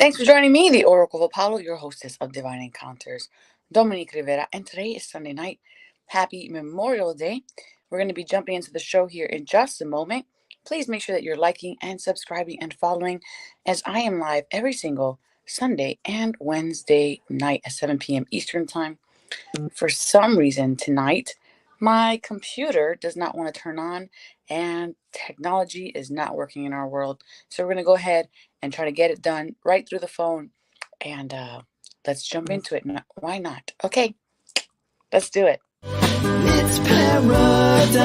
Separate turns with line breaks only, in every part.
Thanks for joining me, the Oracle of Apollo, your hostess of Divine Encounters, Dominique Rivera. And today is Sunday night. Happy Memorial Day. We're going to be jumping into the show here in just a moment. Please make sure that you're liking and subscribing and following, as I am live every single Sunday and Wednesday night at 7 p.m. Eastern Time. For some reason tonight, my computer does not want to turn on and technology is not working in our world. So we're going to go ahead and try to get it done right through the phone. And let's jump into it. Why not? Okay, let's do it.
It's paradise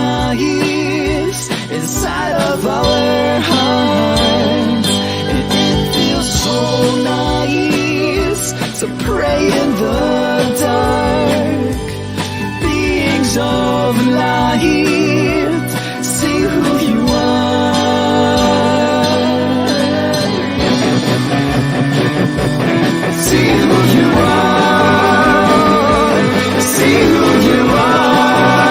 inside of our hearts, and it feels so nice to pray in the dark. Beings of light, see who you are. See who you are. See who you are.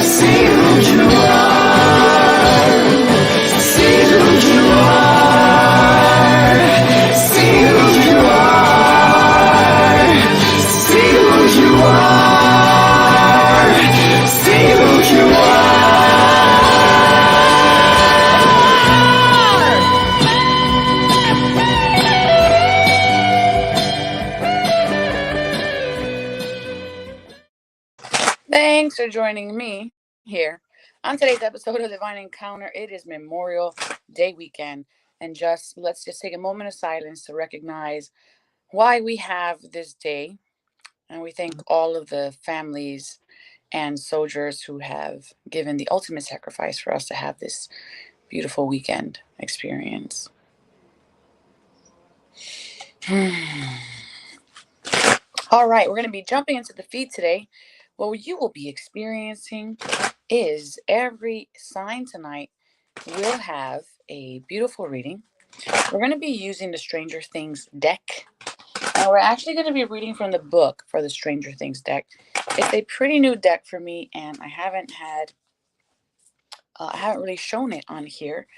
See who you are. See who you are. See who you are. See who you are. See who you are.
Thanks for joining me here on today's episode of Divine Encounter. It is Memorial Day weekend, and let's just take a moment of silence to recognize why we have this day, and we thank all of the families and soldiers who have given the ultimate sacrifice for us to have this beautiful weekend experience. All right, we're going to be jumping into the feed today. What you will be experiencing is every sign tonight will have a beautiful reading. We're going to be using the Stranger Things deck, and we're actually going to be reading from the book for the Stranger Things deck. It's a pretty new deck for me, and I haven't really shown it on here,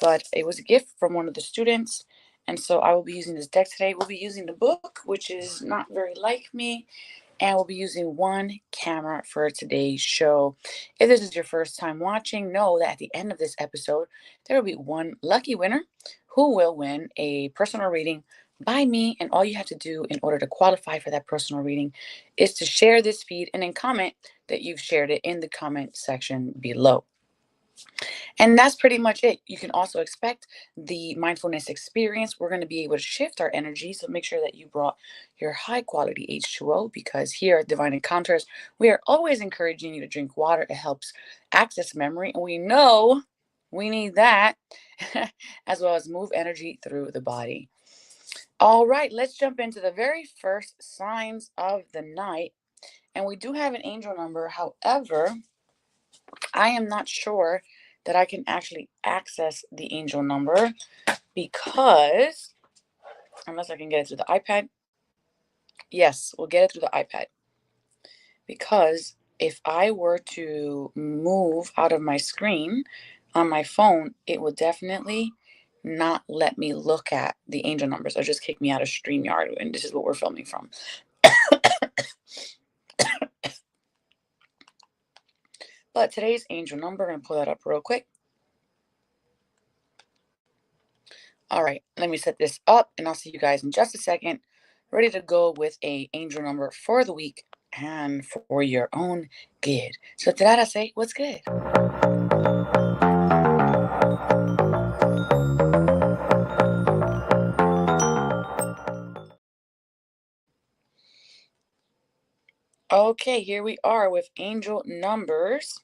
but it was a gift from one of the students, and so I will be using this deck today. We'll be using the book, which is not very like me, and we'll be using one camera for today's show. If this is your first time watching, know that at the end of this episode, there will be one lucky winner who will win a personal reading by me, and all you have to do in order to qualify for that personal reading is to share this feed and then comment that you've shared it in the comment section below. And that's pretty much it. You can also expect the mindfulness experience. We're going to be able to shift our energy. So make sure that you brought your high quality H2O, because here at Divine Encounters, we are always encouraging you to drink water. It helps access memory. And we know we need that as well as move energy through the body. All right, let's jump into the very first signs of the night. And we do have an angel number. However, I am not sure that I can actually access the angel number, because unless I can get it through the iPad. Yes, we'll get it through the iPad. Because if I were to move out of my screen on my phone, it would definitely not let me look at the angel numbers. Or just kick me out of StreamYard, and this is what we're filming from. But today's angel number, I'm going to pull that up real quick. All right, let me set this up, and I'll see you guys in just a second. Ready to go with a angel number for the week and for your own good. So Tarara, say what's good. Okay, here we are with angel numbers,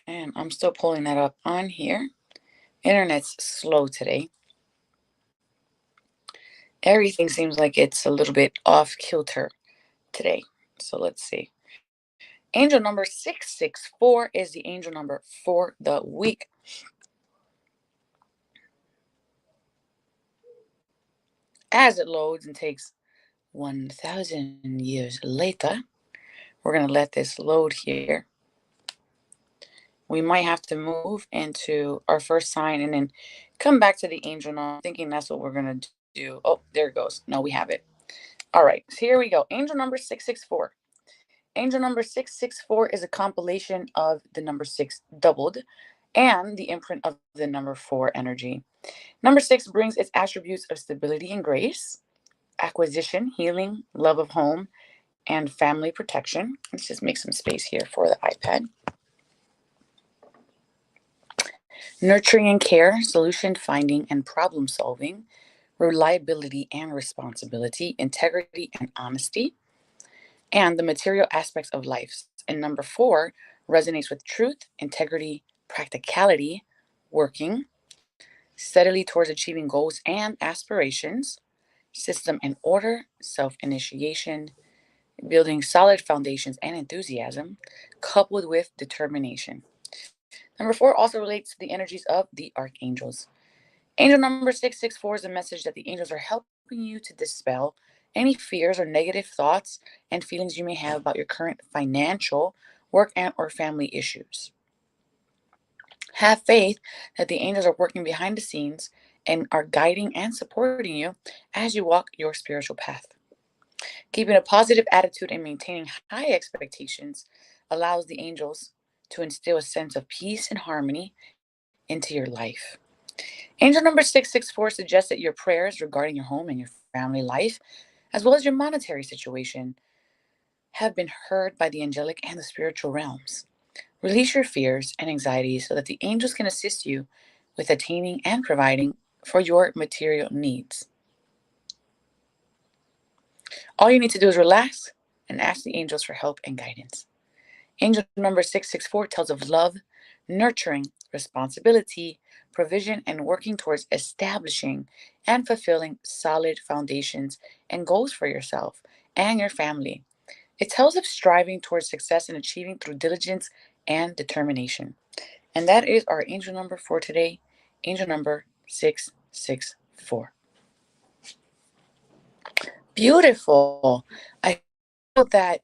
and I'm still pulling that up on here. Internet's slow today. Everything seems like it's a little bit off kilter today. So let's see. Angel number 664 is the angel number for the week. As it loads and takes 1,000 years later, we're going to let this load here. we might have to move into our first sign and then come back to the angel number. I'm thinking that's what we're going to do. Oh, there it goes. No, we have it. All right, so here we go. Angel number 664. Angel number 664 is a compilation of the number 6 doubled and the imprint of the number 4 energy. Number 6 brings its attributes of stability and grace, acquisition, healing, love of home, and family protection. Let's just make some space here for the iPad. Nurturing and care, solution finding and problem solving, reliability and responsibility, integrity and honesty, and the material aspects of life. And number 4 resonates with truth, integrity, practicality, working steadily towards achieving goals and aspirations, system and order, self initiation, building solid foundations and enthusiasm, coupled with determination. Number 4 also relates to the energies of the archangels. Angel number 664 is a message that the angels are helping you to dispel any fears or negative thoughts and feelings you may have about your current financial, work, and or family issues. Have faith that the angels are working behind the scenes and are guiding and supporting you as you walk your spiritual path. Keeping a positive attitude and maintaining high expectations allows the angels to instill a sense of peace and harmony into your life. Angel number 664 suggests that your prayers regarding your home and your family life, as well as your monetary situation, have been heard by the angelic and the spiritual realms. Release your fears and anxieties so that the angels can assist you with attaining and providing for your material needs. All you need to do is relax and ask the angels for help and guidance. Angel number 664 tells of love, nurturing, responsibility, provision, and working towards establishing and fulfilling solid foundations and goals for yourself and your family. It tells of striving towards success and achieving through diligence and determination. And that is our angel number for today, angel number 664. Beautiful. I feel that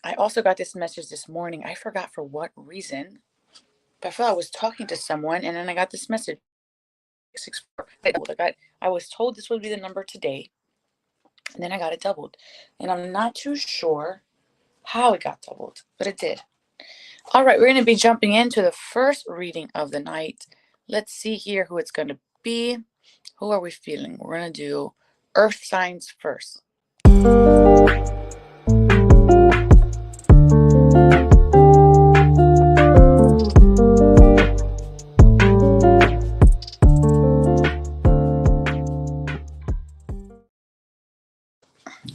I also got this message this morning. I forgot for what reason, but I felt I was talking to someone and then I got this message. 664. I was told this would be the number today, and then I got it doubled. And I'm not too sure how it got doubled, but it did. All right, we're going to be jumping into the first reading of the night. Let's see here who it's going to be. Who are we feeling? We're going to do earth signs first.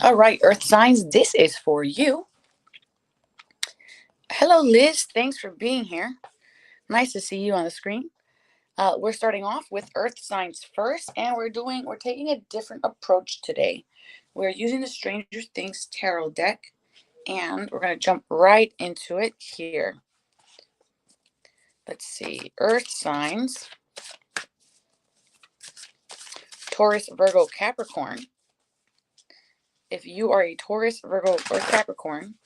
All right, earth signs, this is for you. Hello, Liz. Thanks for being here. Nice to see you on the screen. We're starting off with earth signs first, and we're taking a different approach today. We're using the Stranger Things tarot deck, and we're going to jump right into it here. Let's see. Earth signs. Taurus, Virgo, Capricorn. If you are a Taurus, Virgo, or Capricorn,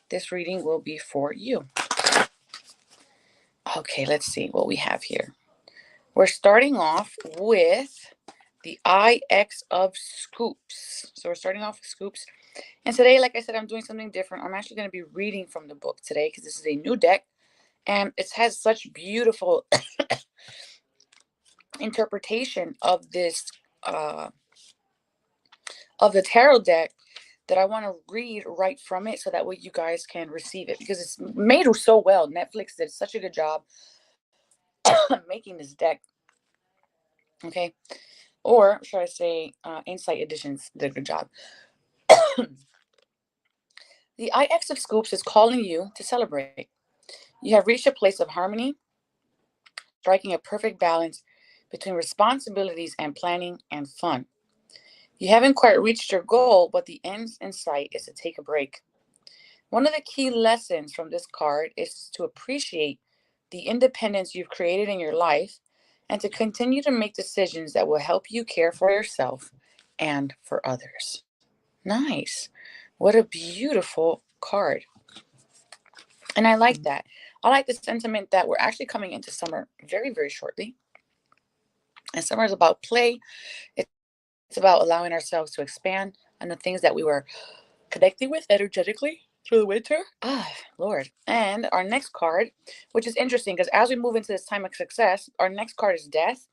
this reading will be for you. Okay, let's see what we have here. We're starting off with the IX of Scoops. So we're starting off with Scoops. And today, like I said, I'm doing something different. I'm actually going to be reading from the book today because this is a new deck. And it has such beautiful interpretation of this, of the tarot deck, that I want to read right from it so that way you guys can receive it. Because it's made so well. Netflix did such a good job making this deck. Okay. Or should I say Insight Editions did a good job. The IX of Scoops is calling you to celebrate. You have reached a place of harmony, striking a perfect balance between responsibilities and planning and fun. You haven't quite reached your goal, but the end in sight is to take a break. One of the key lessons from this card is to appreciate the independence you've created in your life and to continue to make decisions that will help you care for yourself and for others. Nice. What a beautiful card. And I like that. I like the sentiment that we're actually coming into summer very, very shortly. And summer is about play. It's about allowing ourselves to expand on the things that we were connecting with energetically through the winter. Ah, Lord. And our next card, which is interesting because as we move into this time of success, our next card is death.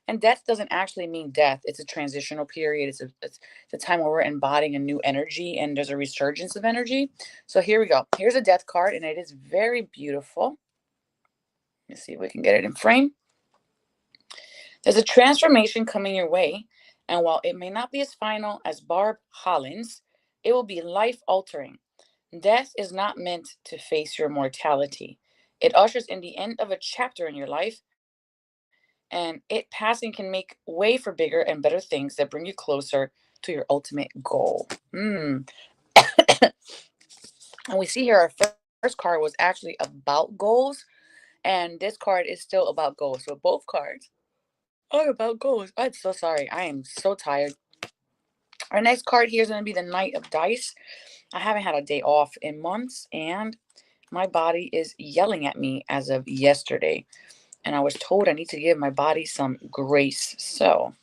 And death doesn't actually mean death. It's a transitional period. It's a time where we're embodying a new energy and there's a resurgence of energy. So here we go. Here's a death card, and it is very beautiful. Let's see if we can get it in frame. There's a transformation coming your way, and while it may not be as final as Barb Holland's, it will be life altering. Death is not meant to face your mortality. It ushers in the end of a chapter in your life, and it passing can make way for bigger and better things that bring you closer to your ultimate goal. And we see here our first card was actually about goals, and this card is still about goals. So both cards are about goals. I'm so sorry. I am so tired. Our next card here is going to be the Knight of Dice. I haven't had a day off in months, and my body is yelling at me as of yesterday. And I was told I need to give my body some grace. So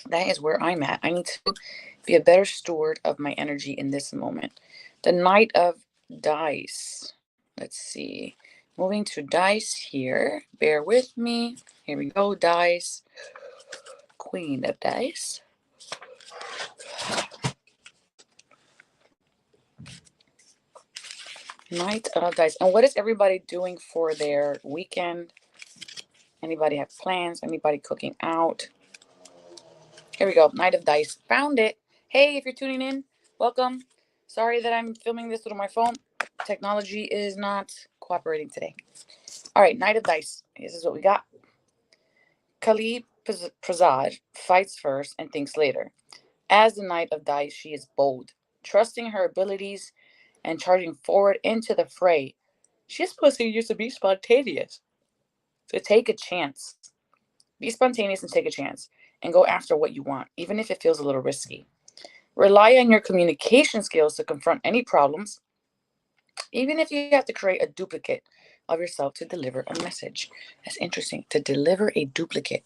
that is where I'm at. I need to be a better steward of my energy in this moment. The Knight of Dice. Let's see. Moving to dice here. Bear with me. Here we go. Dice. Queen of Dice. Knight of Dice. And what is everybody doing for their weekend? Anybody have plans? Anybody cooking out? Here we go. Knight of Dice. Found it. Hey, if you're tuning in, welcome. Sorry that I'm filming this with my phone. Technology is not cooperating today. All right, Knight of Dice. This is what we got. Khalid Prasad fights first and thinks later. As the Knight of Dice, she is bold, trusting her abilities and charging forward into the fray. She's supposed to used to be spontaneous. So take a chance. Be spontaneous and take a chance. And go after what you want, even if it feels a little risky. Rely on your communication skills to confront any problems, even if you have to create a duplicate of yourself to deliver a message. That's interesting. To deliver a duplicate.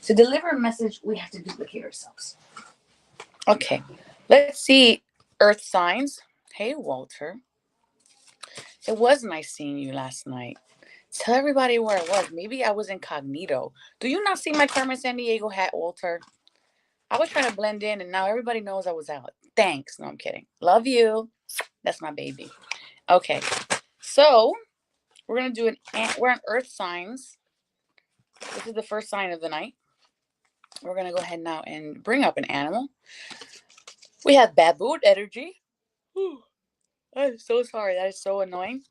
To deliver a message, we have to duplicate ourselves. Okay, let's see Earth signs. Hey, Walter. It was nice seeing you last night. Tell everybody where I was. Maybe I was incognito. Do you not see my Carmen Sandiego hat, Walter? I was trying to blend in, and now everybody knows I was out. Thanks. No, I'm kidding. Love you. That's my baby. Okay, so we're gonna do we're on Earth signs. This is the first sign of the night. We're gonna go ahead now and bring up an animal. We have baboon energy. Whew. I'm so sorry. That is so annoying.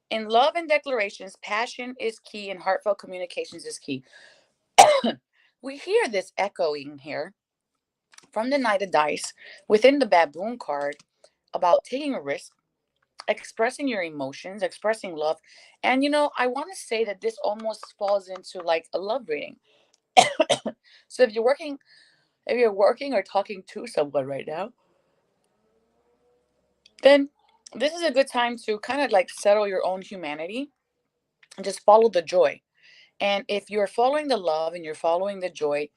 In love and declarations, passion is key and heartfelt communications is key. We hear this echoing here from the Knight of Dice within the baboon card about taking a risk, expressing your emotions, expressing love. And I want to say that this almost falls into like a love reading. So if you're working or talking to someone right now, then this is a good time to kind of like settle your own humanity and just follow the joy. And if you're following the love and you're following the joy,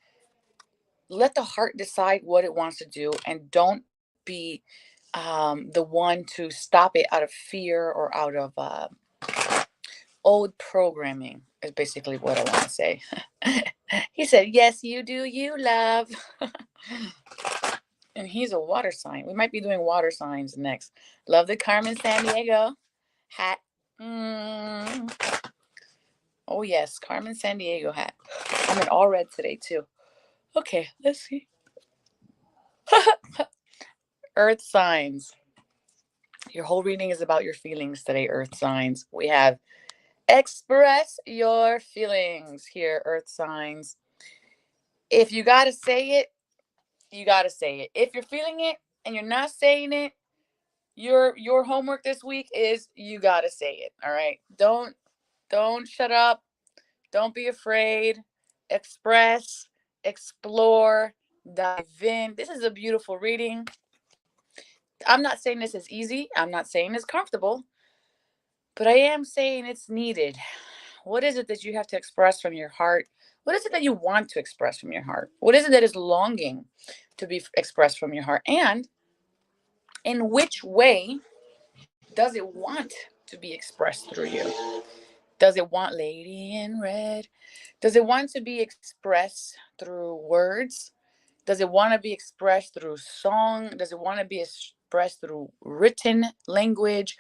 let the heart decide what it wants to do, and don't be the one to stop it out of fear or out of old programming, is basically what I want to say. He said, yes, you do, you love. And he's a water sign. We might be doing water signs next. Love the Carmen Sandiego hat. Oh, yes, Carmen Sandiego hat. I'm in all red today, too. Okay, let's see. Earth signs. Your whole reading is about your feelings today, Earth signs. We have express your feelings here, Earth signs. If you got to say it, you got to say it. If you're feeling it and you're not saying it, your homework this week is you got to say it, all right? Don't shut up. Don't be afraid. Express, explore, dive in. This is a beautiful reading. I'm not saying this is easy. I'm not saying it's comfortable. but I am saying it's needed. What is it that you have to express from your heart? What is it that you want to express from your heart? What is it that is longing to be expressed from your heart? And in which way does it want to be expressed through you? Does it want Lady in Red? Does it want to be expressed through words? Does it want to be expressed through song? Does it want to be expressed through written language?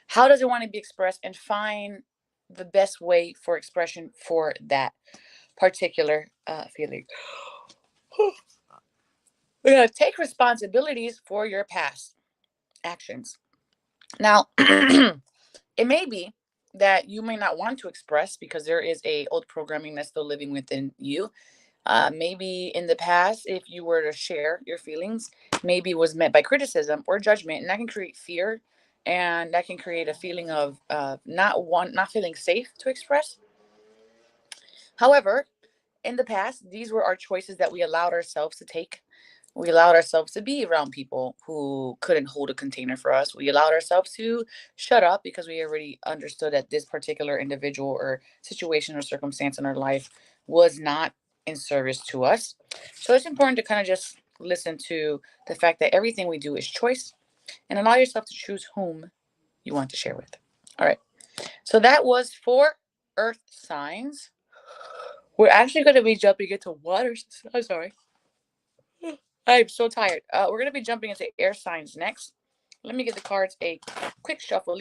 How does it want to be expressed? And find the best way for expression for that particular feeling. We're going to take responsibilities for your past actions. Now, it may be that you may not want to express because there is a old programming that's still living within you. Maybe in the past, if you were to share your feelings, maybe it was met by criticism or judgment, and that can create fear, and that can create a feeling of not feeling safe to express. However, in the past, these were our choices that we allowed ourselves to take. We allowed ourselves to be around people who couldn't hold a container for us. We allowed ourselves to shut up because we already understood that this particular individual or situation or circumstance in our life was not in service to us. So it's important to kind of just listen to the fact that everything we do is choice and allow yourself to choose whom you want to share with. All right. So that was for earth signs. We're actually going to be jumping into water. I'm sorry. I'm so tired. We're going to be jumping into air signs next. Let me give the cards a quick shuffle.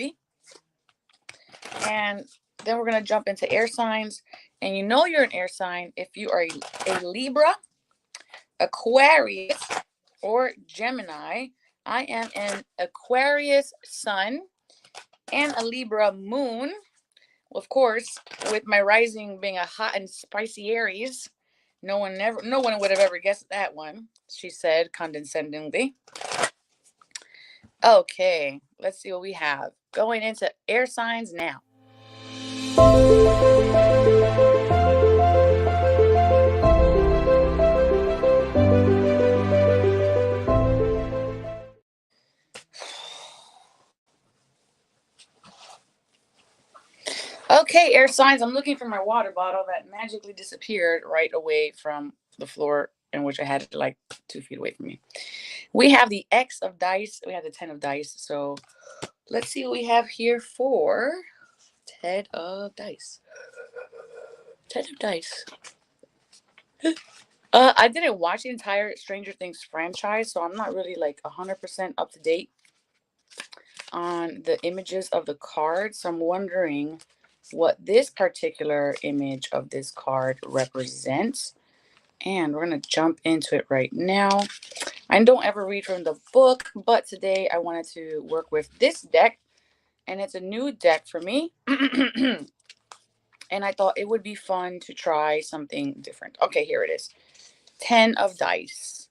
And then we're going to jump into air signs. And you know you're an air sign if you are a Libra, Aquarius, or Gemini. I am an Aquarius sun and a Libra moon. Of course, with my rising being a hot and spicy Aries. No one would have ever guessed that one, she said condescendingly. Okay, let's see what we have. Going into air signs now. Okay, air signs. I'm looking for my water bottle that magically disappeared right away from the floor in which I had it like 2 feet away from me. We have the X of dice. We have the 10 of dice. So let's see what we have here for 10 of dice. 10 of dice. I didn't watch the entire Stranger Things franchise, so I'm not really like 100% up to date on the images of the cards. So I'm wondering what this particular image of this card represents. And we're going to jump into it right now. I don't ever read from the book, but today I wanted to work with this deck. And it's a new deck for me. And I thought it would be fun to try something different. Okay, here it is. 10 of dice.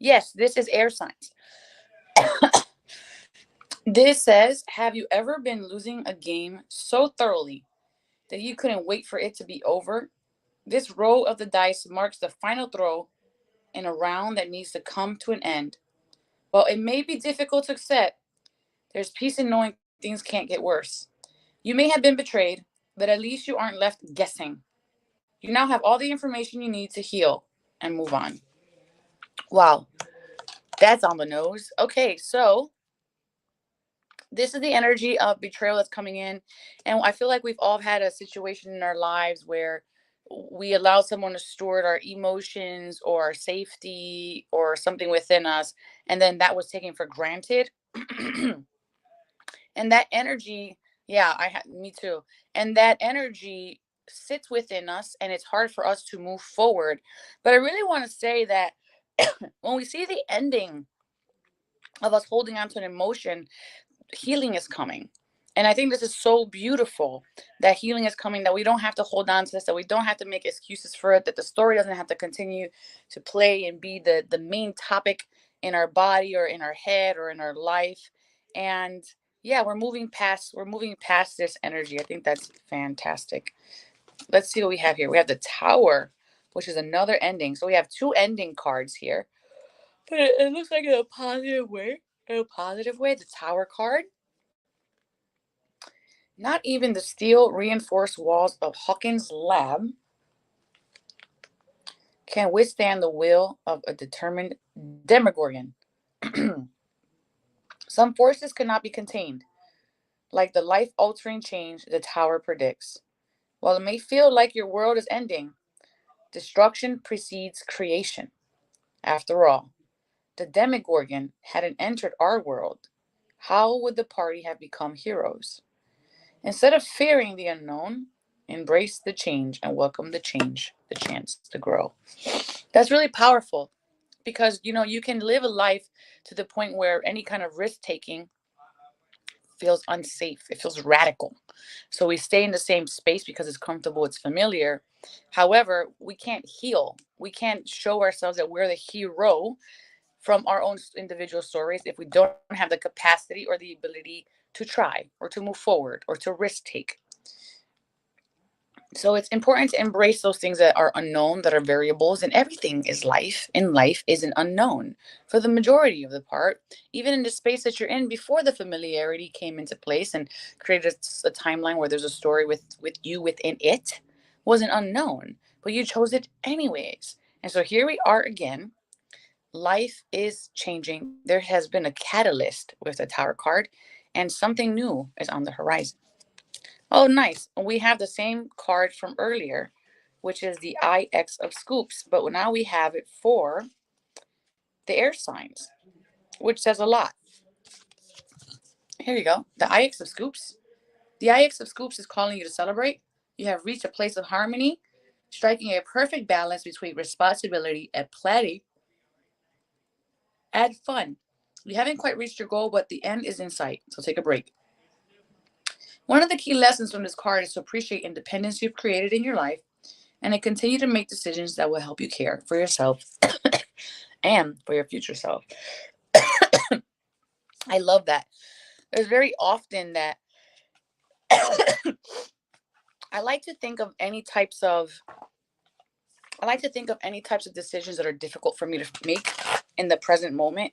Yes, this is air signs. This says, have you ever been losing a game so thoroughly that you couldn't wait for it to be over? This roll of the dice marks the final throw in a round that needs to come to an end. While it may be difficult to accept, there's peace in knowing things can't get worse. You may have been betrayed, but at least you aren't left guessing. You now have all the information you need to heal and move on. Wow, that's on the nose. Okay, so this is the energy of betrayal that's coming in. And I feel like we've all had a situation in our lives where we allow someone to steward our emotions or our safety or something within us. And then that was taken for granted. And that energy, yeah, me too. And that energy sits within us and it's hard for us to move forward. But I really want to say that when we see the ending of us holding on to an emotion, healing is coming. And I think this is so beautiful that healing is coming, that we don't have to hold on to this, that we don't have to make excuses for it, that the story doesn't have to continue to play and be the main topic in our body or in our head or in our life. And yeah, we're moving past this energy. I think that's fantastic. Let's see what we have here. We have the Tower, which is another ending. So we have two ending cards here. But it looks like in a positive way. in a positive way, the Tower card. Not even the steel reinforced walls of Hawkins' lab can withstand the will of a determined Demogorgon. Some forces cannot be contained, like the life altering change the Tower predicts. While it may feel like your world is ending, destruction precedes creation. After all, the Demogorgon hadn't entered our world. How would the party have become heroes? Instead of fearing the unknown, embrace the change and welcome the change, the chance to grow. That's really powerful because you can live a life to the point where any kind of risk taking feels unsafe. It feels radical. So we stay in the same space because it's comfortable, it's familiar. However, we can't heal. We can't show ourselves that we're the hero from our own individual stories if we don't have the capacity or the ability to try or to move forward or to risk take. So it's important to embrace those things that are unknown, that are variables, and everything is life. In life is an unknown for the majority of the part. Even in the space that you're in before the familiarity came into place and created a timeline where there's a story with you within it, was an unknown, but you chose it anyways. And so here we are again. Life is changing. There has been a catalyst with the Tower card, and something new is on the horizon. Oh, nice. We have the same card from earlier, which is the IX of Scoops, but now we have it for the air signs, which says a lot. Here you go. The IX of Scoops. The IX of Scoops is calling you to celebrate. You have reached a place of harmony, striking a perfect balance between responsibility and planning and fun. You haven't quite reached your goal, but the end is in sight, so take a break. One of the key lessons from this card is to appreciate independence you've created in your life and to continue to make decisions that will help you care for yourself and for your future self. I love that. There's very often that I like to think of any types of decisions that are difficult for me to make in the present moment.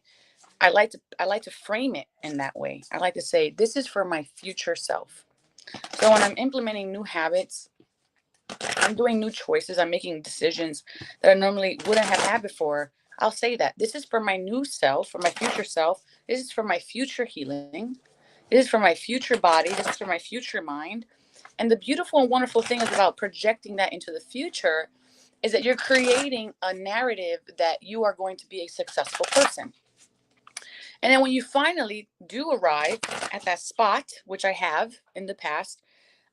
I like to frame it in that way. I like to say this is for my future self. So when I'm implementing new habits, I'm doing new choices, I'm making decisions that I normally wouldn't have had before. I'll say that this is for my new self, for my future self. This is for my future healing. This is for my future body. This is for my future mind. And the beautiful and wonderful thing is about projecting that into the future is that you're creating a narrative that you are going to be a successful person. And then when you finally do arrive at that spot, which I have in the past,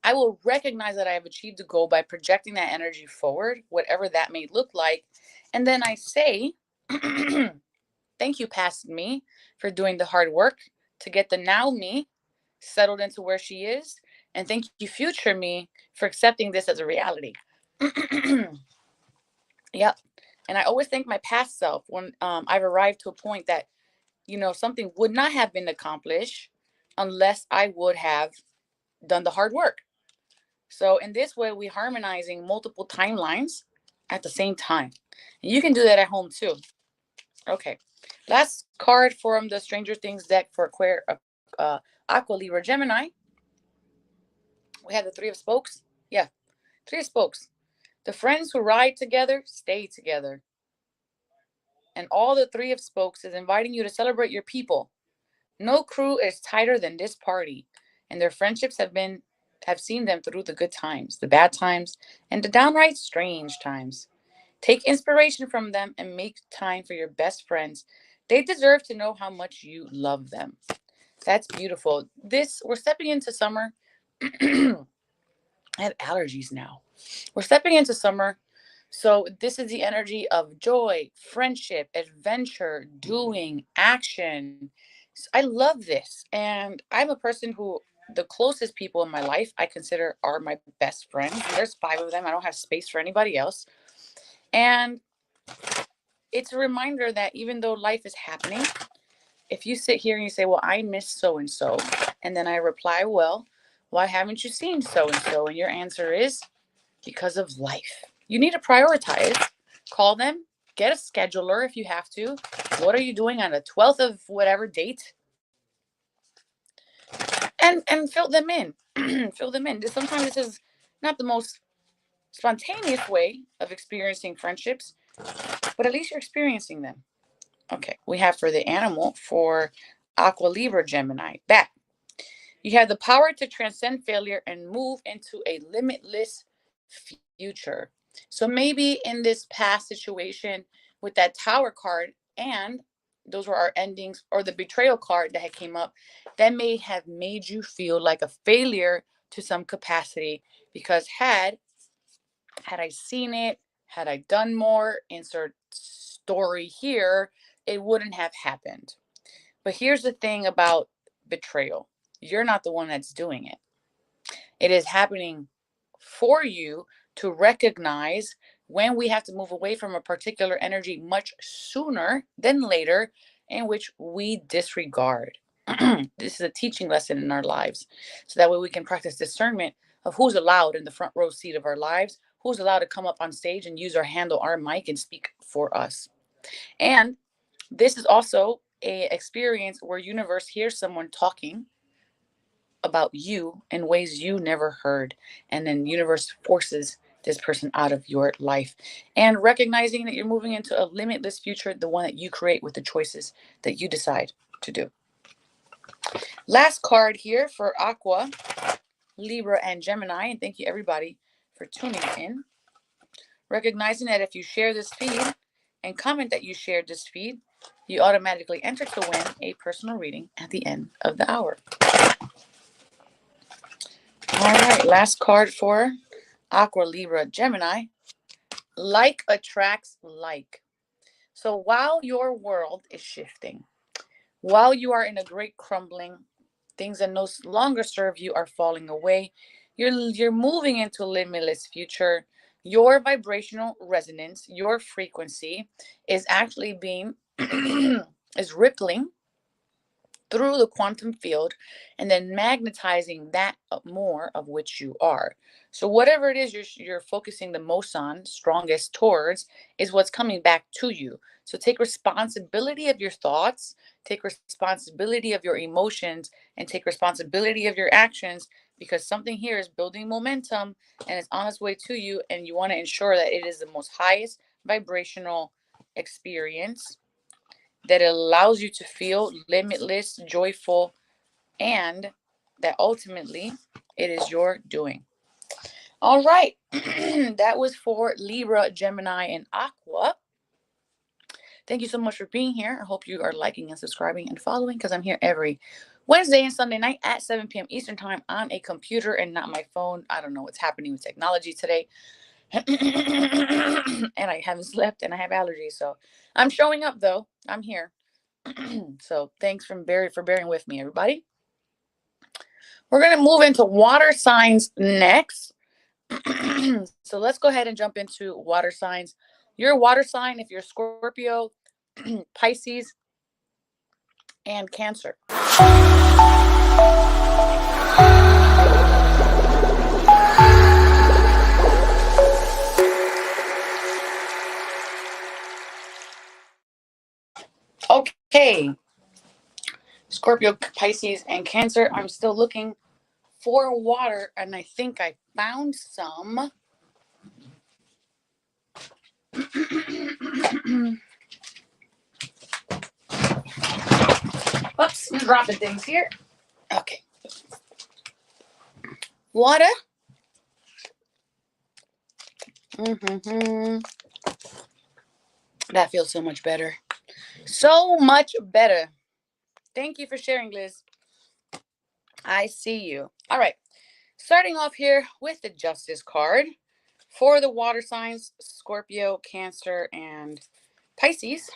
I will recognize that I have achieved a goal by projecting that energy forward, whatever that may look like. And then I say, thank you, past me, for doing the hard work to get the now me settled into where she is. And thank you, future me, for accepting this as a reality. Yep. And I always thank my past self when I've arrived to a point that, something would not have been accomplished unless I would have done the hard work. So in this way, we're harmonizing multiple timelines at the same time. And you can do that at home too. Okay. Last card from the Stranger Things deck for Aqua, Libra, Gemini. We have the Three of Spokes. Yeah, Three of Spokes. The friends who ride together stay together. And all the Three of Spokes is inviting you to celebrate your people. No crew is tighter than this party, and their friendships have seen them through the good times, the bad times, and the downright strange times. Take inspiration from them and make time for your best friends. They deserve to know how much you love them. That's beautiful. We're stepping into summer. I have allergies now. We're stepping into summer. So this is the energy of joy, friendship, adventure, doing, action. I love this. And I'm a person who the closest people in my life I consider are my best friends. There's 5 of them. I don't have space for anybody else. And it's a reminder that even though life is happening, if you sit here and you say, well, I miss so and so, and then I reply, well, why haven't you seen so and so? And your answer is because of life. You need to prioritize. Call them, get a scheduler if you have to, What are you doing on the 12th of whatever date? And fill them in. Fill them in. Sometimes this is not the most spontaneous way of experiencing friendships, but at least you're experiencing them. Okay, we have for the animal, for Aqua Libra Gemini, bat. You have the power to transcend failure and move into a limitless future. So maybe in this past situation with that Tower card, and those were our endings, or the betrayal card that had came up, that may have made you feel like a failure to some capacity, because had I seen it, had I done more, insert story here, it wouldn't have happened. But here's the thing about betrayal: you're not the one that's doing it. It is happening for you to recognize when we have to move away from a particular energy much sooner than later, in which we disregard. This is a teaching lesson in our lives, so that way we can practice discernment of who's allowed in the front row seat of our lives, who's allowed to come up on stage and use or handle our mic and speak for us. And this is also a experience where universe hears someone talking about you in ways you never heard, and then universe forces this person out of your life, and recognizing that you're moving into a limitless future, the one that you create with the choices that you decide to do. Last card here for Aqua, Libra, and Gemini, and thank you everybody for tuning in. Recognizing that if you share this feed and comment that you shared this feed, you automatically enter to win a personal reading at the end of the hour. All right, last card for Aqua, Libra, Gemini. Like attracts like. So while your world is shifting, while you are in a great crumbling, things that no longer serve you are falling away, you're moving into a limitless future. Your vibrational resonance, your frequency is actually being is rippling through the quantum field, and then magnetizing that more of which you are. So whatever it is you're focusing the most on, strongest towards, is what's coming back to you. So take responsibility of your thoughts, take responsibility of your emotions, and take responsibility of your actions, because something here is building momentum and it's on its way to you, and you want to ensure that it is the most highest vibrational experience that allows you to feel limitless, joyful, and that ultimately it is your doing. All right. That was for Libra, Gemini, and Aqua. Thank you so much for being here. I hope you are liking and subscribing and following, because I'm here every Wednesday and Sunday night at 7 p.m. Eastern Time on a computer and not my phone. I don't know what's happening with technology today. And I haven't slept and I have allergies. So I'm showing up though. I'm here. So thanks for bearing with me, everybody. We're going to move into water signs next. So let's go ahead and jump into water signs. Your water sign, if you're Scorpio, Pisces, and Cancer. Okay. Scorpio, Pisces, and Cancer. I'm still looking for water, and I think I found some. Oops, I'm dropping things here. Okay. Water. That feels so much better. So much better. Thank you for sharing, Liz. I see you. All right. Starting off here with the Justice card for the water signs, Scorpio, Cancer, and Pisces.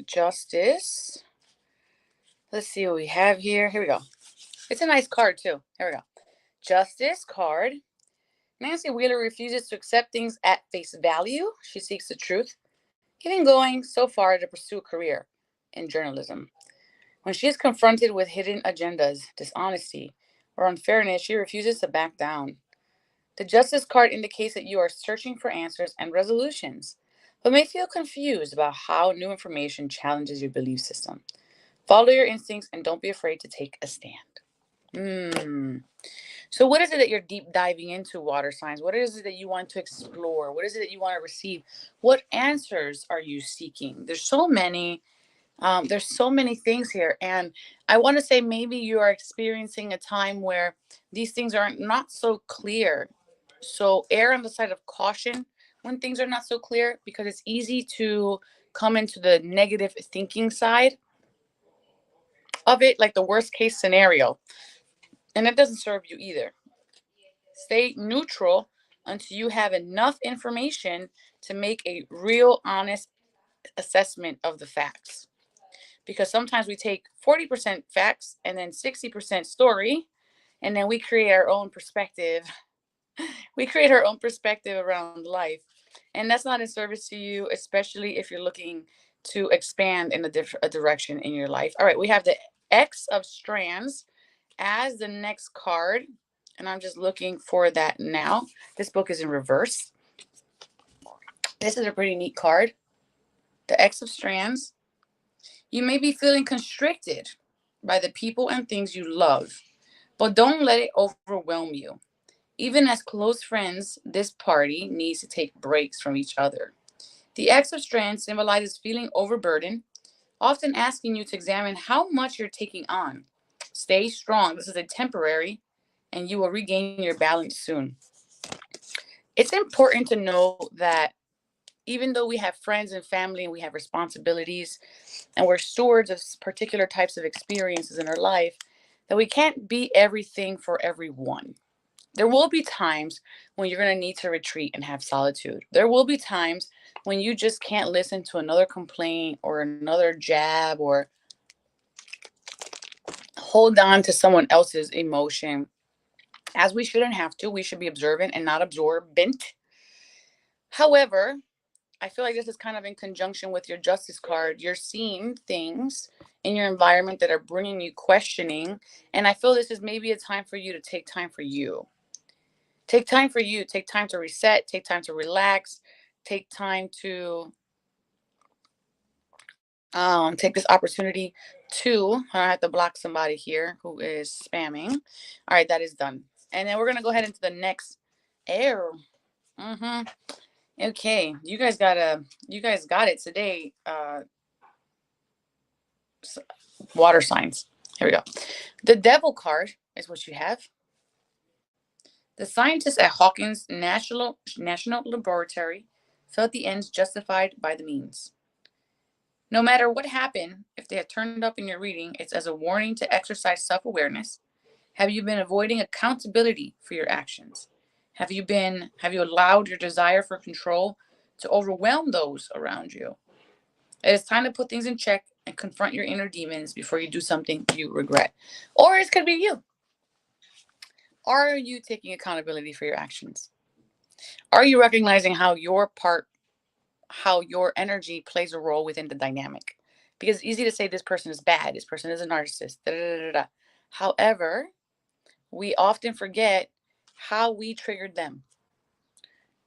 Justice. Let's see what we have here. Here we go. It's a nice card, too. Here we go. Justice card. Nancy Wheeler refuses to accept things at face value. She seeks the truth, even going so far to pursue a career in journalism. When she is confronted with hidden agendas, dishonesty, or unfairness, she refuses to back down. The Justice card indicates that you are searching for answers and resolutions, but may feel confused about how new information challenges your belief system. Follow your instincts and don't be afraid to take a stand. Hmm. So, what is it that you're deep diving into, water signs? What is it that you want to explore? What is it that you want to receive? What answers are you seeking? There's so many. There's so many things here, and I want to say maybe you are experiencing a time where these things are not so clear. So, err on the side of caution when things are not so clear, because it's easy to come into the negative thinking side of it, like the worst case scenario, and it doesn't serve you either. Stay neutral until you have enough information to make a real, honest assessment of the facts. Because sometimes we take 40% facts and then 60% story, and then we create our own perspective. We create our own perspective around life. And that's not in service to you, especially if you're looking to expand in a direction in your life. All right, we have the X of Strands as the next card, and I'm just looking for that now. This book is in reverse. This is a pretty neat card. The X of Strands. You may be feeling constricted by the people and things you love, but don't let it overwhelm you. Even as close friends, this party needs to take breaks from each other. The X of Strands symbolizes feeling overburdened, often asking you to examine how much you're taking on. Stay strong. This is a temporary, and you will regain your balance soon. It's important to know that even though we have friends and family and we have responsibilities and we're stewards of particular types of experiences in our life, that we can't be everything for everyone. There will be times when you're going to need to retreat and have solitude. There will be times when you just can't listen to another complaint or another jab or hold on to someone else's emotion. As we shouldn't have to, we should be observant and not absorbent. However, I feel like this is kind of in conjunction with your justice card. You're seeing things in your environment that are bringing you questioning. And I feel this is maybe a time for you to take time for you. Take time for you. Take time to reset. Take time to relax. Take time to take this opportunity to. I have to block somebody here who is spamming. All right, that is done. And then we're going to go ahead into the next air. Mm-hmm. Okay, you guys got it today. Water signs. Here we go. The Devil card is what you have. The scientists at Hawkins National Laboratory felt the ends justified by the means. No matter what happened, if they have turned up in your reading, it's as a warning to exercise self-awareness. Have you been avoiding accountability for your actions? Have you allowed your desire for control to overwhelm those around you? It is time to put things in check and confront your inner demons before you do something you regret. Or it could be you. Are you taking accountability for your actions? Are you recognizing how your energy plays a role within the dynamic? Because it's easy to say this person is bad, this person is a narcissist. Da, da, da, da. However, we often forget how we triggered them,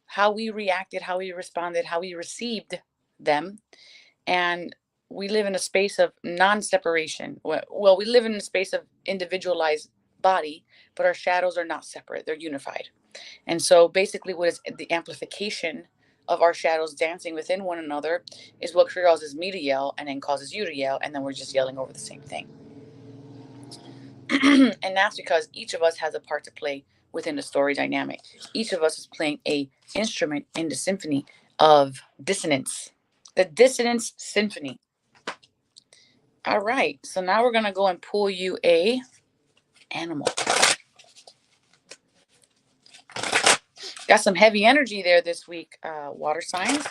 how we reacted, how we responded, how we received them. And we live in a space of non-separation. Well, we live in a space of individualized body, but our shadows are not separate, they're unified. And so basically what is the amplification of our shadows dancing within one another is what causes me to yell and then causes you to yell, and then we're just yelling over the same thing. And that's because each of us has a part to play within the story dynamic. Each of us is playing a instrument in the symphony of dissonance, the dissonance symphony. All right, so now we're gonna go and pull you a animal. Got some heavy energy there this week, water signs.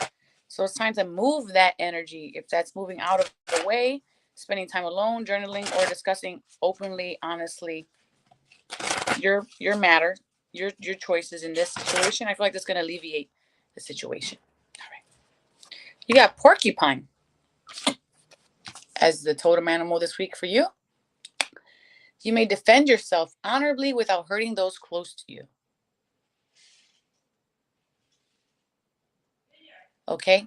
So it's time to move that energy. If that's moving out of the way, spending time alone, journaling, or discussing openly, honestly, your matter, your choices in this situation, I feel like that's going to alleviate the situation. All right. You got porcupine as the totem animal this week for you. You may defend yourself honorably without hurting those close to you. Okay?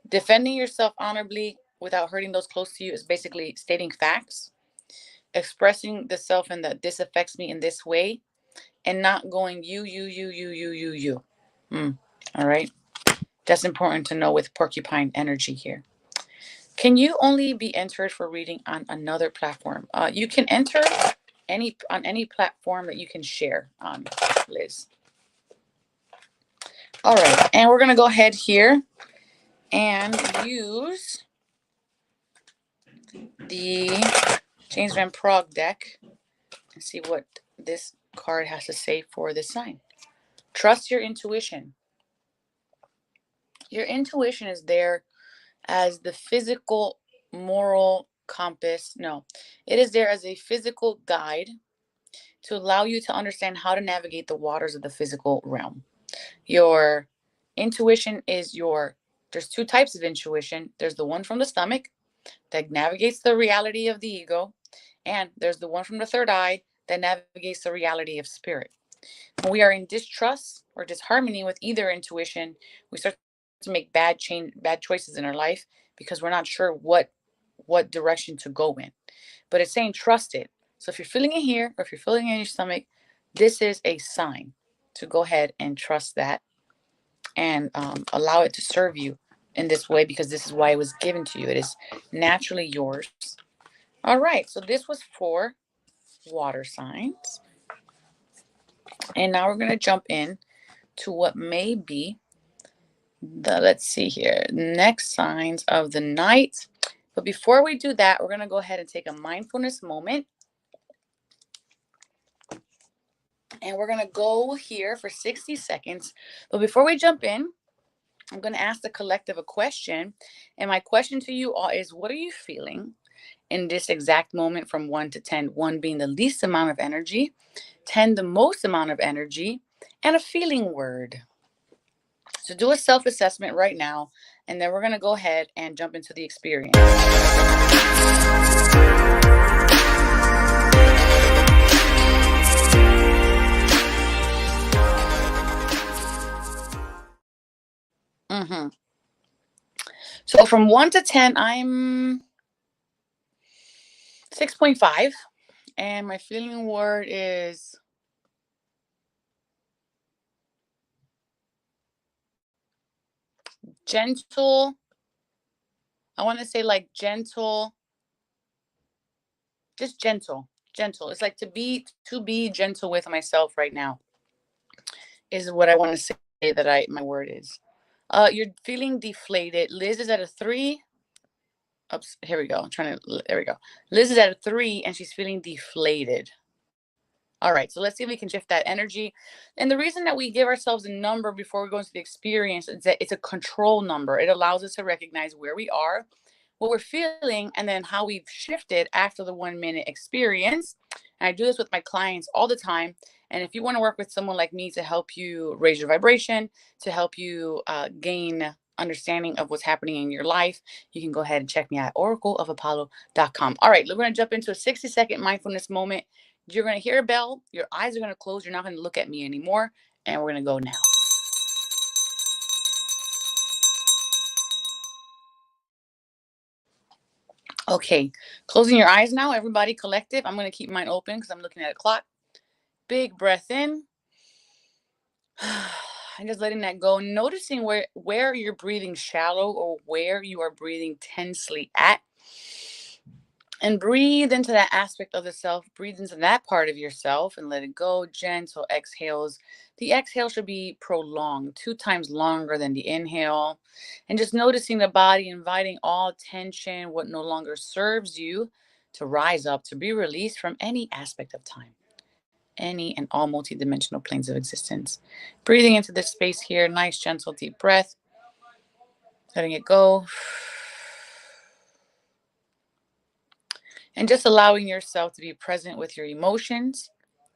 Defending yourself honorably without hurting those close to you is basically stating facts, expressing the self and that this affects me in this way, and not going you. All right? That's important to know with porcupine energy here. Can you only be entered for reading on another platform? You can enter any platform that you can share on, Liz. All right, and we're gonna go ahead here and use the James Van Prague deck and see what this card has to say for this sign. Trust your intuition. Your intuition is there as the physical moral compass. No, it is there as a physical guide to allow you to understand how to navigate the waters of the physical realm. Your intuition is there's two types of intuition. There's the one from the stomach that navigates the reality of the ego, and there's the one from the third eye that navigates the reality of spirit. When we are in distrust or disharmony with either intuition, we start to make bad choices in our life because we're not sure what direction to go in. But it's saying trust it. So if you're feeling it here or if you're feeling it in your stomach, this is a sign to go ahead and trust that and allow it to serve you in this way because this is why it was given to you. It is naturally yours. All right, so this was for water signs. And now we're going to jump in to what may be let's see here, next signs of the night. But before we do that, we're going to go ahead and take a mindfulness moment. And we're going to go here for 60 seconds. But before we jump in, I'm going to ask the collective a question. And my question to you all is, what are you feeling in this exact moment from 1 to 10? 1 being the least amount of energy, 10 the most amount of energy, and a feeling word. So do a self-assessment right now, and then we're going to go ahead and jump into the experience. So from 1 to 10, I'm 6.5. And my feeling word is gentle. I want to say like gentle. Just gentle. Gentle. It's like to be gentle with myself right now is what I want to say that my word is. You're feeling deflated. Liz is at a 3. Oops, here we go. There we go. Liz is at a 3 and she's feeling deflated. All right, so let's see if we can shift that energy. And the reason that we give ourselves a number before we go into the experience is that it's a control number. It allows us to recognize where we are, what we're feeling, and then how we've shifted after the 1 minute experience. And I do this with my clients all the time. And if you want to work with someone like me to help you raise your vibration, to help you gain understanding of what's happening in your life, you can go ahead and check me out at oracleofapollo.com. All right, we're going to jump into a 60-second mindfulness moment. You're going to hear a bell. Your eyes are going to close. You're not going to look at me anymore. And we're going to go now. Okay, closing your eyes now, everybody collective. I'm going to keep mine open because I'm looking at a clock. Big breath in. And just letting that go. Noticing where you're breathing shallow or where you are breathing tensely at. And breathe into that aspect of the self. Breathe into that part of yourself and let it go. Gentle exhales. The exhale should be prolonged, 2 times longer than the inhale. And just noticing the body, inviting all tension, what no longer serves you, to rise up, to be released from any aspect of time, any and all multidimensional planes of existence. Breathing into this space here. Nice, gentle, deep breath. Letting it go. And just allowing yourself to be present with your emotions,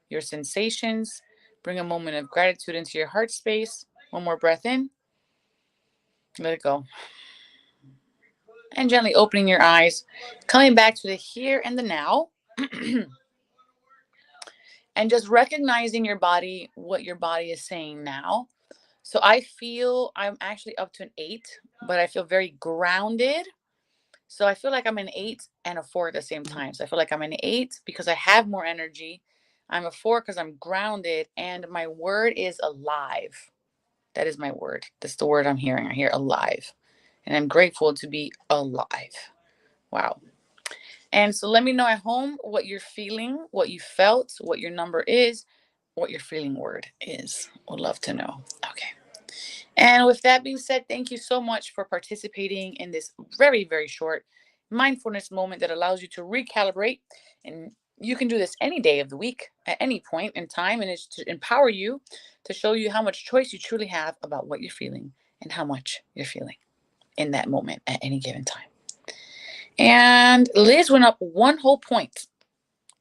your sensations. Bring a moment of gratitude into your heart space. 1 more breath in. Let it go. And gently opening your eyes. Coming back to the here and the now. And just recognizing your body, what your body is saying now. So I feel I'm actually up to an 8, but I feel very grounded. So I feel like I'm an 8 and a 4 at the same time. So I feel like I'm an 8 because I have more energy. I'm a 4 because I'm grounded, and my word is alive. That is my word. That's the word I'm hearing. I hear alive. And I'm grateful to be alive. Wow. And so let me know at home what you're feeling, what you felt, what your number is, what your feeling word is. Would love to know. Okay. And with that being said, thank you so much for participating in this very, very short mindfulness moment that allows you to recalibrate. And you can do this any day of the week at any point in time. And it's to empower you, to show you how much choice you truly have about what you're feeling and how much you're feeling in that moment at any given time. And Liz went up 1 whole point.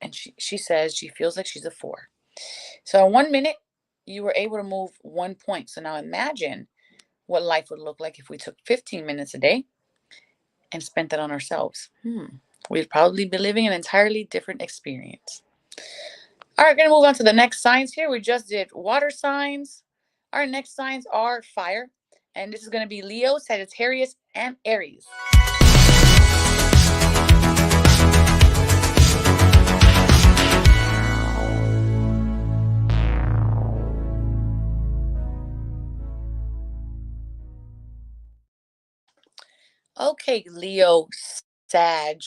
And she says she feels like she's a 4. So in 1 minute, you were able to move 1 point. So now imagine what life would look like if we took 15 minutes a day and spent that on ourselves. We'd probably be living an entirely different experience. All right, we're going to move on to the next signs here. We just did water signs. Our next signs are fire. And this is going to be Leo, Sagittarius, and Aries. Okay, Leo, Sag,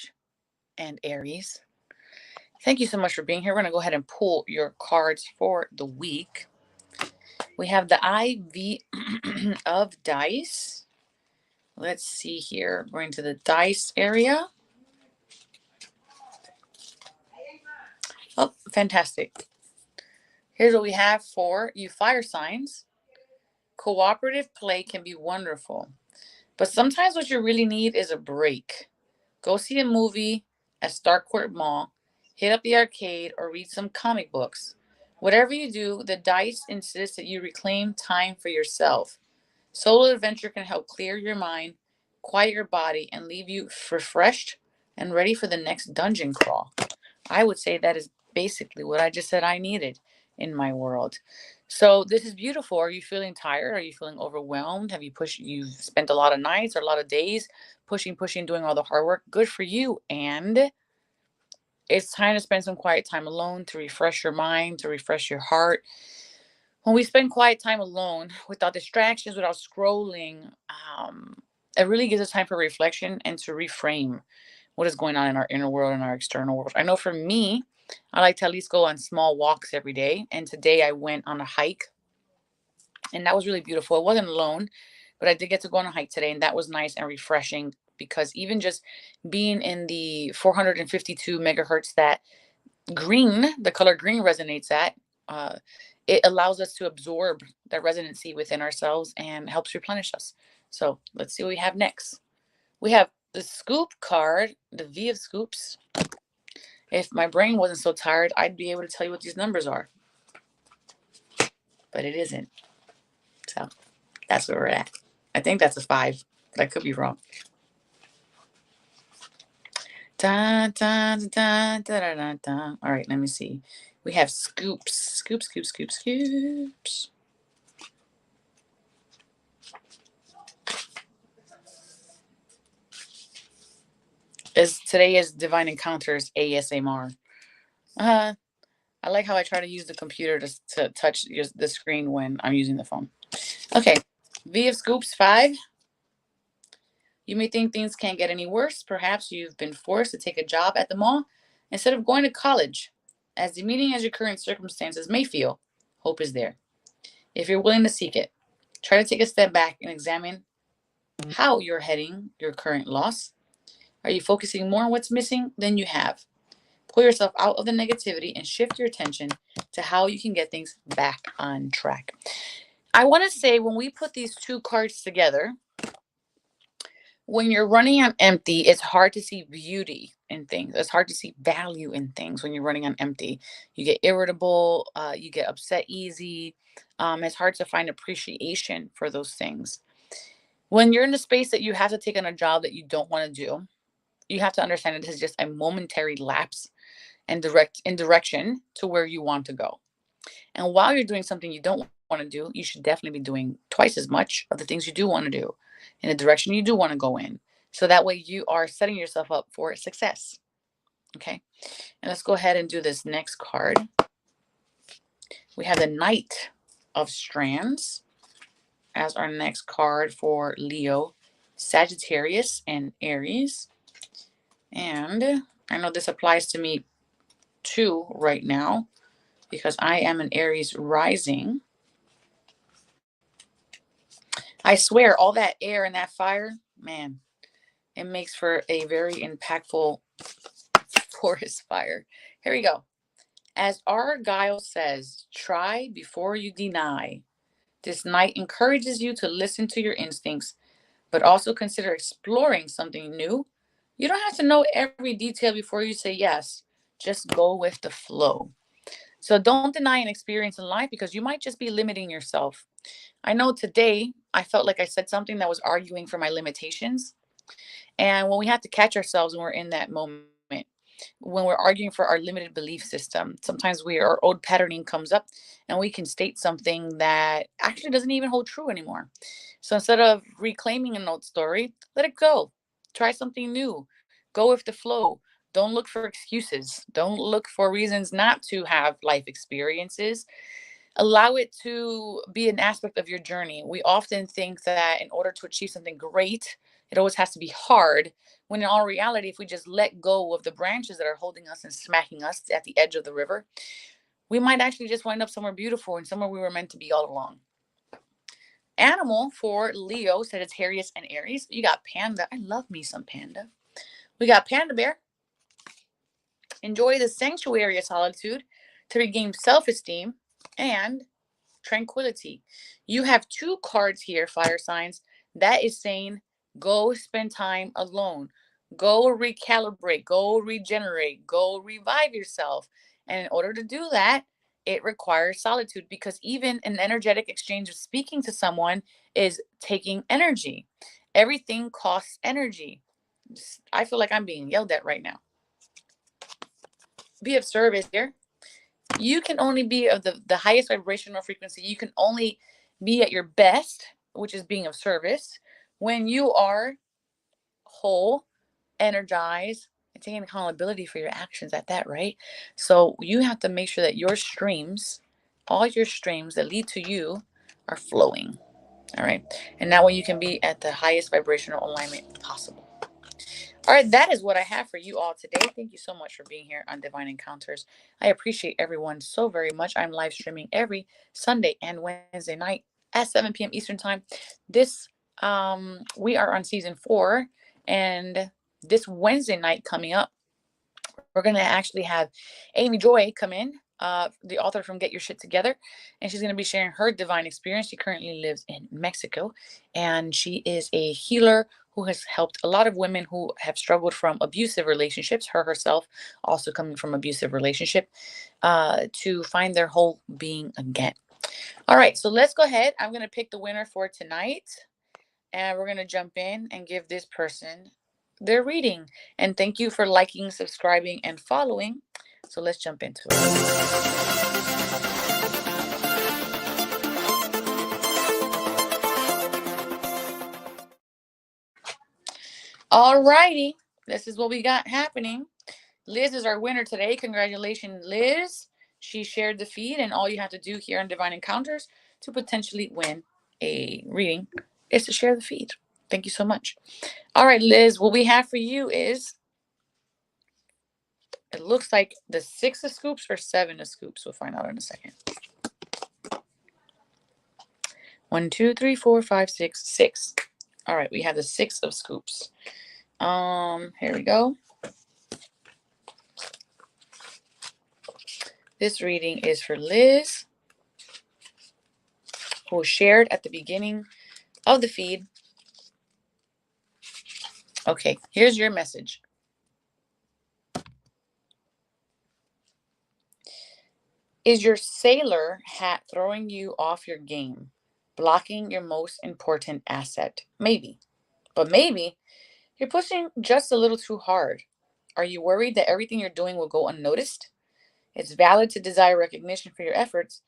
and Aries. Thank you so much for being here. We're going to go ahead and pull your cards for the week. We have the IV of dice. Let's see here. Going to the dice area. Oh, fantastic. Here's what we have for you fire signs. Cooperative play can be wonderful, but sometimes what you really need is a break. Go see a movie at Starcourt Mall, hit up the arcade, or read some comic books. Whatever you do, the dice insist that you reclaim time for yourself. Solo adventure can help clear your mind, quiet your body, and leave you refreshed and ready for the next dungeon crawl. I would say that is basically what I just said I needed in my world. So this is beautiful. Are you feeling tired? Are you feeling overwhelmed? Have you've spent a lot of nights or a lot of days pushing, doing all the hard work? Good for you. And it's time to spend some quiet time alone to refresh your mind, to refresh your heart. When we spend quiet time alone without distractions, without scrolling, it really gives us time for reflection and to reframe what is going on in our inner world and our external world. I know for me, I like to at least go on small walks every day. And today I went on a hike, and that was really beautiful. It wasn't alone, but I did get to go on a hike today, and that was nice and refreshing because even just being in the 452 megahertz that the color green resonates at, uh, it allows us to absorb that resonancy within ourselves and helps replenish us. So let's see what we have next. We have the scoop card, the V of scoops. If my brain wasn't so tired, I'd be able to tell you what these numbers are. But it isn't. So that's where we're at. I think that's a 5, but I could be wrong. Dun, dun, dun, dun, dun, dun, dun. All right, let me see. We have scoops. Scoops, scoops, scoops, scoops. Today is Divine Encounters ASMR. I like how I try to use the computer to touch the screen when I'm using the phone. Okay, V of Scoops 5. You may think things can't get any worse. Perhaps you've been forced to take a job at the mall instead of going to college. As demeaning as your current circumstances may feel, hope is there. If you're willing to seek it, try to take a step back and examine how you're heading your current loss. Are you focusing more on what's missing than you have? Pull yourself out of the negativity and shift your attention to how you can get things back on track. I want to say when we put these two cards together, when you're running on empty, it's hard to see beauty in things. It's hard to see value in things when you're running on empty. You get irritable, you get upset easy. It's hard to find appreciation for those things. When you're in a space that you have to take on a job that you don't want to do, you have to understand that this is just a momentary lapse and direction to where you want to go. And while you're doing something you don't want to do, you should definitely be doing twice as much of the things you do want to do in the direction you do want to go in. So that way you are setting yourself up for success. Okay. And let's go ahead and do this next card. We have the Knight of Strands as our next card for Leo, Sagittarius, and Aries. And I know this applies to me too right now because I am an Aries rising. I swear, all that air and that fire, man, it makes for a very impactful forest fire. Here we go. As Argyle says, try before you deny. This night encourages you to listen to your instincts, but also consider exploring something new. You don't have to know every detail before you say yes. Just go with the flow. So don't deny an experience in life because you might just be limiting yourself. I know today I felt like I said something that was arguing for my limitations. And when we have to catch ourselves when we're in that moment, when we're arguing for our limited belief system, sometimes our old patterning comes up and we can state something that actually doesn't even hold true anymore. So instead of reclaiming an old story, let it go. Try something new. Go with the flow. Don't look for excuses. Don't look for reasons not to have life experiences. Allow it to be an aspect of your journey. We often think that in order to achieve something great, it always has to be hard. When in all reality, if we just let go of the branches that are holding us and smacking us at the edge of the river, we might actually just wind up somewhere beautiful and somewhere we were meant to be all along. Animal for Leo, Sagittarius, and Aries. You got panda. I love me some panda. We got panda bear. Enjoy the sanctuary of solitude to regain self esteem and tranquility. You have two cards here, fire signs, that is saying go spend time alone, go recalibrate, go regenerate, go revive yourself. And in order to do that, it requires solitude because even an energetic exchange of speaking to someone is taking energy. Everything costs energy. I feel like I'm being yelled at right now. Be of service here. You can only be of the highest vibrational frequency. You can only be at your best, which is being of service, when you are whole, energized, and taking accountability for your actions at that, right? So you have to make sure that your streams, all your streams that lead to you, are flowing. All right. And that way you can be at the highest vibrational alignment possible. All right, that is what I have for you all today. Thank you so much for being here on Divine Encounters. I appreciate everyone so very much. I'm live streaming every Sunday and Wednesday night at 7 p.m. Eastern Time. This we are on season 4, and this Wednesday night coming up, we're gonna actually have Amy Joy come in, the author from Get Your Shit Together, and she's gonna be sharing her divine experience. She currently lives in Mexico, and she is a healer who has helped a lot of women who have struggled from abusive relationships. Her herself also coming from abusive relationship, to find their whole being again. All right, so let's go ahead. I'm gonna pick the winner for tonight, and we're gonna jump in and give this person their reading. And thank you for liking, subscribing, and following. So let's jump into it. All righty, this is what we got happening. Liz is our winner today. Congratulations, Liz. She shared the feed, and all you have to do here on Divine Encounters to potentially win a reading is to share the feed. Thank you so much. All right, Liz, what we have for you is, it looks like the 6 of scoops or 7 of scoops. We'll find out in a second. 1, 2, 3, 4, 5, 6, 6. All right, we have the 6 of scoops. Here we go. This reading is for Liz, who shared at the beginning of the feed. Okay, here's your message. Is your sailor hat throwing you off your game, blocking your most important asset? Maybe. But maybe you're pushing just a little too hard. Are you worried that everything you're doing will go unnoticed? It's valid to desire recognition for your efforts,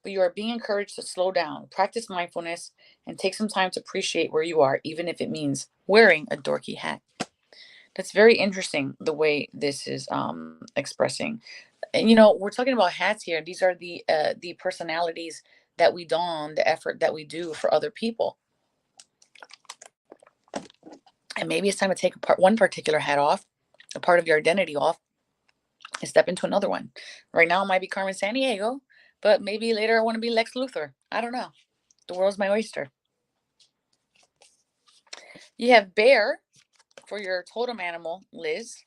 but you are being encouraged to slow down, practice mindfulness, and take some time to appreciate where you are, even if it means wearing a dorky hat. That's very interesting the way this is expressing. And we're talking about hats here. These are the personalities that we don, the effort that we do for other people. And maybe it's time to take one particular hat off, a part of your identity off, and step into another one. Right now it might be Carmen Sandiego, but maybe later I want to be Lex Luthor. I don't know. The world's my oyster. You have bear for your totem animal, Liz.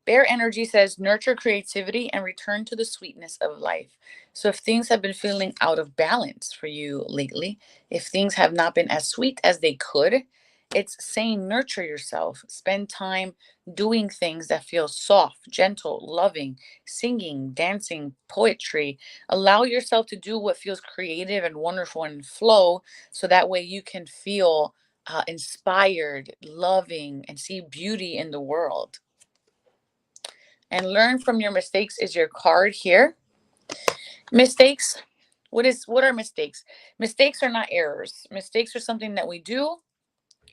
Bear energy says nurture creativity and return to the sweetness of life. So if things have been feeling out of balance for you lately, if things have not been as sweet as they could, it's saying nurture yourself. Spend time doing things that feel soft, gentle, loving, singing, dancing, poetry. Allow yourself to do what feels creative and wonderful and flow, so that way you can feel inspired, loving, and see beauty in the world. And learn from your mistakes is your card here. Mistakes. What are mistakes? Mistakes are not errors. Mistakes are something that we do.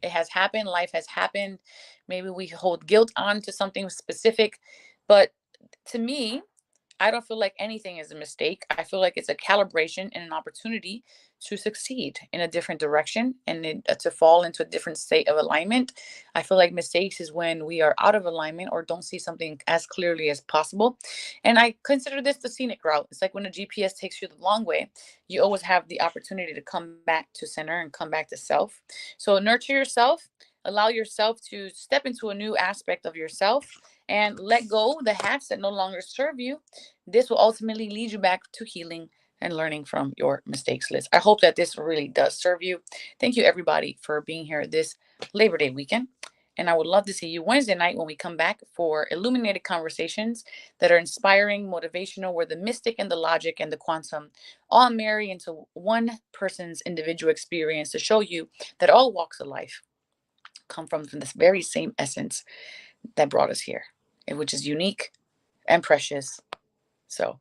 It has happened. Life has happened. Maybe we hold guilt on to something specific. But to me, I don't feel like anything is a mistake. I feel like it's a calibration and an opportunity to succeed in a different direction and to fall into a different state of alignment. I feel like mistakes is when we are out of alignment or don't see something as clearly as possible. And I consider this the scenic route. It's like when a GPS takes you the long way, you always have the opportunity to come back to center and come back to self. So nurture yourself, allow yourself to step into a new aspect of yourself and let go the hats that no longer serve you. This will ultimately lead you back to healing and learning from your mistakes, Liz. I hope that this really does serve you. Thank you, everybody, for being here this Labor Day weekend. And I would love to see you Wednesday night when we come back for illuminated conversations that are inspiring, motivational, where the mystic and the logic and the quantum all marry into one person's individual experience to show you that all walks of life come from this very same essence that brought us here, which is unique and precious. So,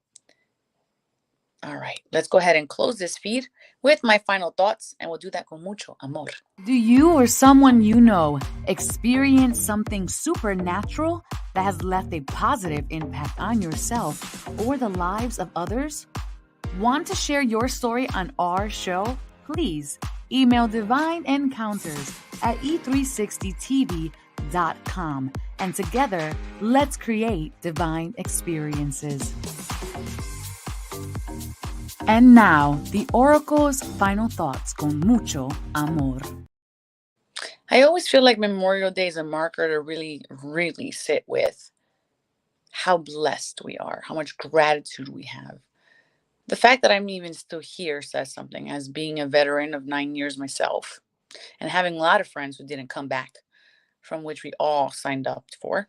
all right, let's go ahead and close this feed with my final thoughts, and we'll do that con mucho amor.
Do you or someone you know experience something supernatural that has left a positive impact on yourself or the lives of others? Want to share your story on our show? Please email Divine Encounters at e360tv.com, and together, let's create divine experiences. And now, the Oracle's final thoughts con mucho amor.
I always feel like Memorial Day is a marker to really, really sit with how blessed we are, how much gratitude we have. The fact that I'm even still here says something, as being a veteran of 9 years myself and having a lot of friends who didn't come back, from which we all signed up for,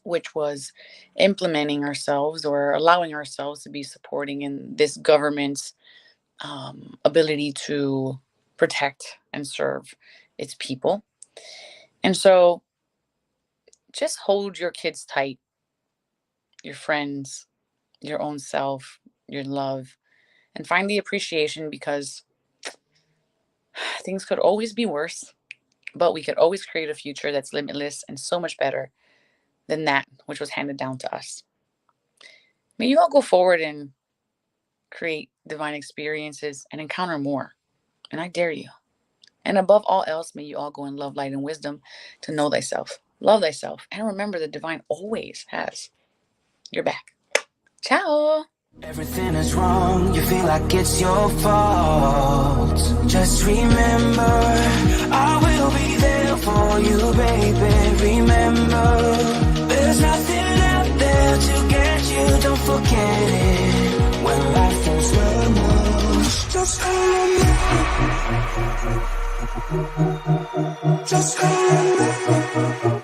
which was implementing ourselves or allowing ourselves to be supporting in this government's ability to protect and serve its people. And so just hold your kids tight, your friends, your own self, your love, and find the appreciation, because things could always be worse, but we could always create a future that's limitless and so much better than that which was handed down to us. May you all go forward and create divine experiences and encounter more. And I dare you. And above all else, may you all go in love, light, and wisdom to know thyself, love thyself, and remember the divine always has your back. Ciao.
Everything is wrong, you feel like it's your fault. Just remember, I will be there for you, baby. Remember, there's nothing out there to get you, don't forget it. When life feels well most, just remember. Just remember.